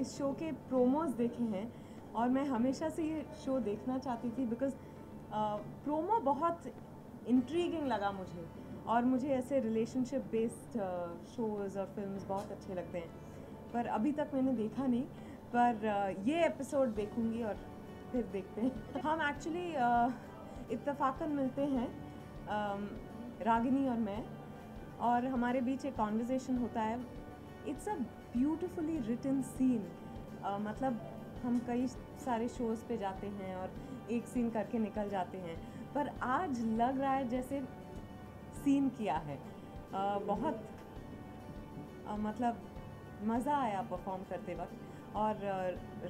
इस शो के प्रोमोज देखे हैं और मैं हमेशा से ये शो देखना चाहती थी बिकॉज प्रोमो बहुत इंट्रीगिंग लगा मुझे और मुझे ऐसे रिलेशनशिप बेस्ड शोज़ और फिल्म्स बहुत अच्छे लगते हैं, पर अभी तक मैंने देखा नहीं, पर ये एपिसोड देखूंगी और फिर देखते हैं। हम एक्चुअली इत्तेफाकन मिलते हैं, रागिनी और मैं, और हमारे बीच एक कॉन्वर्जेसन होता है। It's a beautifully written scene. मतलब हम कई सारे शोज़ पे जाते हैं और एक सीन करके निकल जाते हैं, पर आज लग रहा है जैसे सीन किया है। बहुत मतलब मज़ा आया परफॉर्म करते वक्त। और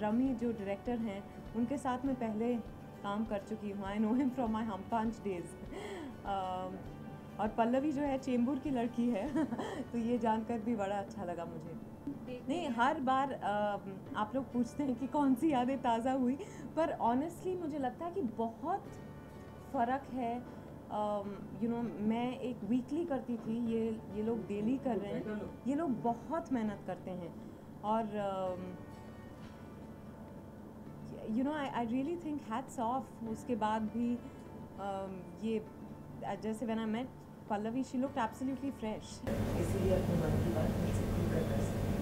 रमी जो डायरेक्टर हैं उनके साथ मैं पहले काम कर चुकी हूँ। I know him from my हम 5 डेज़। और पल्लवी जो है चेंबूर की लड़की है तो ये जानकर भी बड़ा अच्छा लगा मुझे। नहीं, हर बार आप लोग पूछते हैं कि कौन सी यादें ताज़ा हुई, पर ऑनेस्टली मुझे लगता है कि बहुत फ़र्क है। मैं एक वीकली करती थी, ये लोग डेली कर रहे हैं। ये लोग बहुत मेहनत करते हैं और I really think hats off. उसके बाद भी ये जैसे when I met Pallavi, she looked absolutely fresh. इसीलिए अपने मन की बात मुझसे खुलकर कर सकते हैं।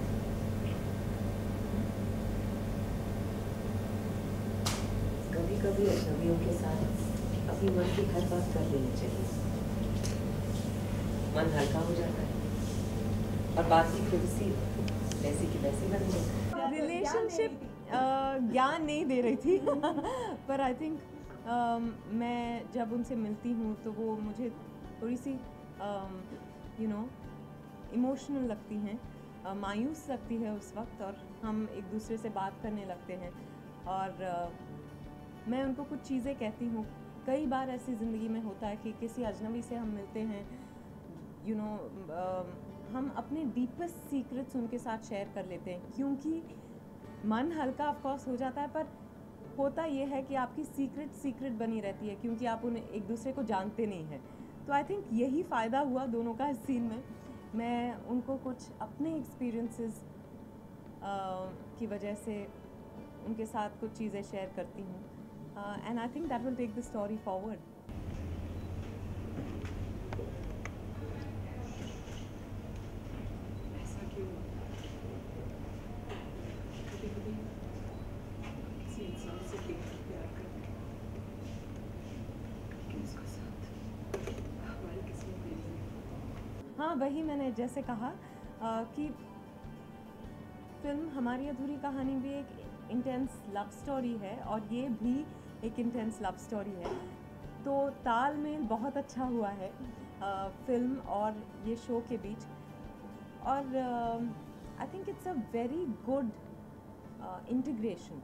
कभी-कभी अजनबियों के साथ अपनी मन की हर बात कर लेनी चाहिए। मन हल्का हो जाता है और बात की खुद सी वैसी की वैसी बन जाती है। रिलेशनशिप ज्ञान नहीं दे रही थी पर आई थिंक मैं जब उनसे मिलती हूँ तो वो मुझे थोड़ी सी इमोशनल लगती हैं, मायूस लगती है उस वक्त, और हम एक दूसरे से बात करने लगते हैं और मैं उनको कुछ चीज़ें कहती हूँ। कई बार ऐसी ज़िंदगी में होता है कि किसी अजनबी से हम मिलते हैं, हम अपने डीपेस्ट सीक्रेट्स उनके साथ शेयर कर लेते हैं, क्योंकि मन हल्का ऑफ कोर्स हो जाता है, पर होता ये है कि आपकी सीक्रेट बनी रहती है क्योंकि आप उन्हें एक दूसरे को जानते नहीं हैं। तो आई थिंक यही फ़ायदा हुआ दोनों का इस सीन में। मैं उनको कुछ अपने एक्सपीरियंसेस की वजह से उनके साथ कुछ चीज़ें शेयर करती हूँ, and I think that will take the story forward. हाँ, वही मैंने जैसे कहा कि फिल्म हमारी अधूरी कहानी भी एक इंटेंस लव स्टोरी है और ये भी एक इंटेंस लव स्टोरी है, तो तालमेल बहुत अच्छा हुआ है फिल्म और ये शो के बीच। और I think it's a very good integration.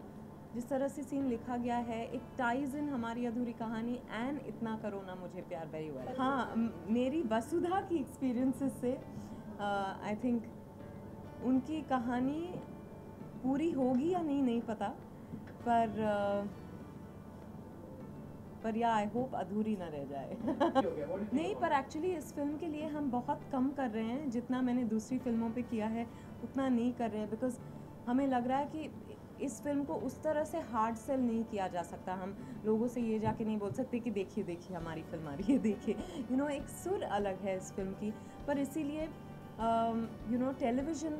जिस तरह से सीन लिखा गया है, इट टाइज इन हमारी अधूरी कहानी एंड इतना करो ना मुझे प्यार वेरी वेल। हाँ, मेरी वसुधा की एक्सपीरियंसेस से आई थिंक उनकी कहानी पूरी होगी या नहीं पता, पर या आई होप अधूरी ना रह जाए। नहीं, पर एक्चुअली इस फिल्म के लिए हम बहुत कम कर रहे हैं, जितना मैंने दूसरी फिल्मों पे किया है उतना नहीं कर रहे हैं, बिकॉज हमें लग रहा है कि इस फिल्म को उस तरह से हार्ड सेल नहीं किया जा सकता। हम लोगों से ये जाके नहीं बोल सकते कि देखिए देखिए हमारी फिल्म आ रही है, देखिए एक सुर अलग है इस फिल्म की। पर इसीलिए टेलीविज़न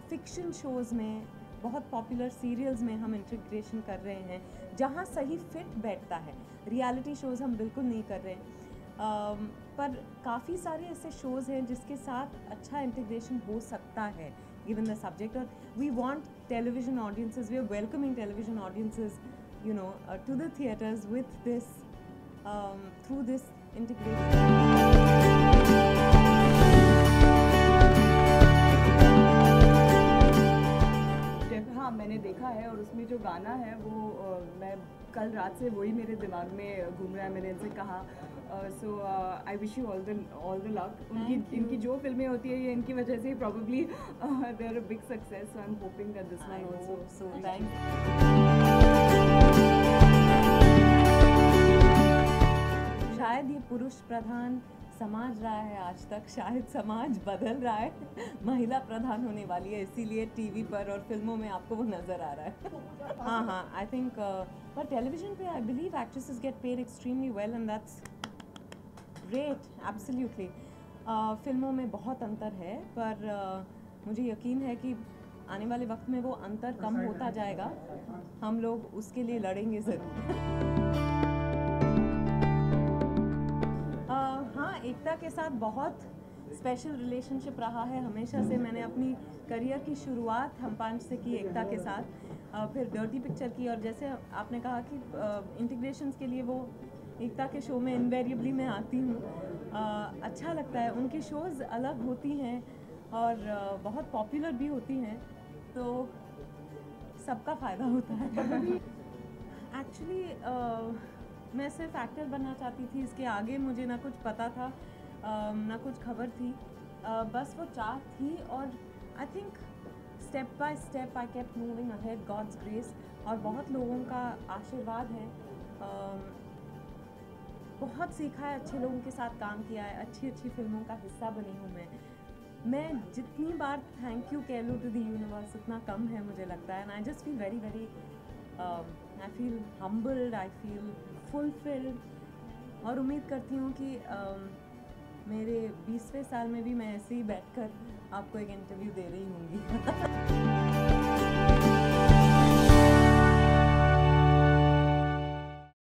फिक्शन शोज़ में, बहुत पॉपुलर सीरियल्स में हम इंटीग्रेशन कर रहे हैं जहाँ सही फिट बैठता है। रियलिटी शोज़ हम बिल्कुल नहीं कर रहे हैं, पर काफ़ी सारे ऐसे शोज़ हैं जिसके साथ अच्छा इंटीग्रेशन हो सकता है given the subject, or we want television audiences, we are welcoming television audiences to the theaters with this through this integration. हाँ, मैंने देखा है और उसमें जो गाना है वो मैं कल रात से वही मेरे दिमाग में घूम रहा है। मैंने इनसे कहा so I wish you all the luck. इनकी जो फिल्में होती है ये इनकी वजह से probably they are a big success, so I am hoping that this one also. So thank शायद ये पुरुष प्रधान समाज रहा है आज तक, शायद समाज बदल रहा है, महिला प्रधान होने वाली है, इसीलिए टीवी पर और फिल्मों में आपको वो नज़र आ रहा है। हाँ, आई थिंक पर टेलीविजन पे I believe actresses get paid extremely well and that's great, absolutely. फिल्मों में बहुत अंतर है, पर मुझे यकीन है कि आने वाले वक्त में वो अंतर कम होता जाएगा, हम लोग उसके लिए लड़ेंगे ज़रूर। हाँ, एकता के साथ बहुत स्पेशल रिलेशनशिप रहा है हमेशा से। मैंने अपनी करियर की शुरुआत हम पांच से की एकता के साथ, फिर डर्टी पिक्चर की, और जैसे आपने कहा कि इंटीग्रेशंस के लिए वो एकता के शो में इनवेरिएबली मैं आती हूँ। अच्छा लगता है, उनकी शोज़ अलग होती हैं और बहुत पॉपुलर भी होती हैं, तो सबका फ़ायदा होता है। एक्चुअली मैं सिर्फ एक्टर बनना चाहती थी, इसके आगे मुझे ना कुछ पता था, ना कुछ खबर थी, बस वो चाह थी, और I think step by step I kept moving ahead, God's grace, और बहुत लोगों का आशीर्वाद है। बहुत सीखा है, अच्छे लोगों के साथ काम किया है, अच्छी अच्छी फिल्मों का हिस्सा बनी हूँ मैं जितनी बार थैंक यू कह लूँ टू द यूनिवर्स उतना कम है मुझे लगता है। And I just feel very very, I feel humbled, I feel fulfilled, और उम्मीद करती हूँ कि मेरे 20वें साल में भी मैं ऐसे ही बैठकर आपको एक इंटरव्यू दे रही होंगी।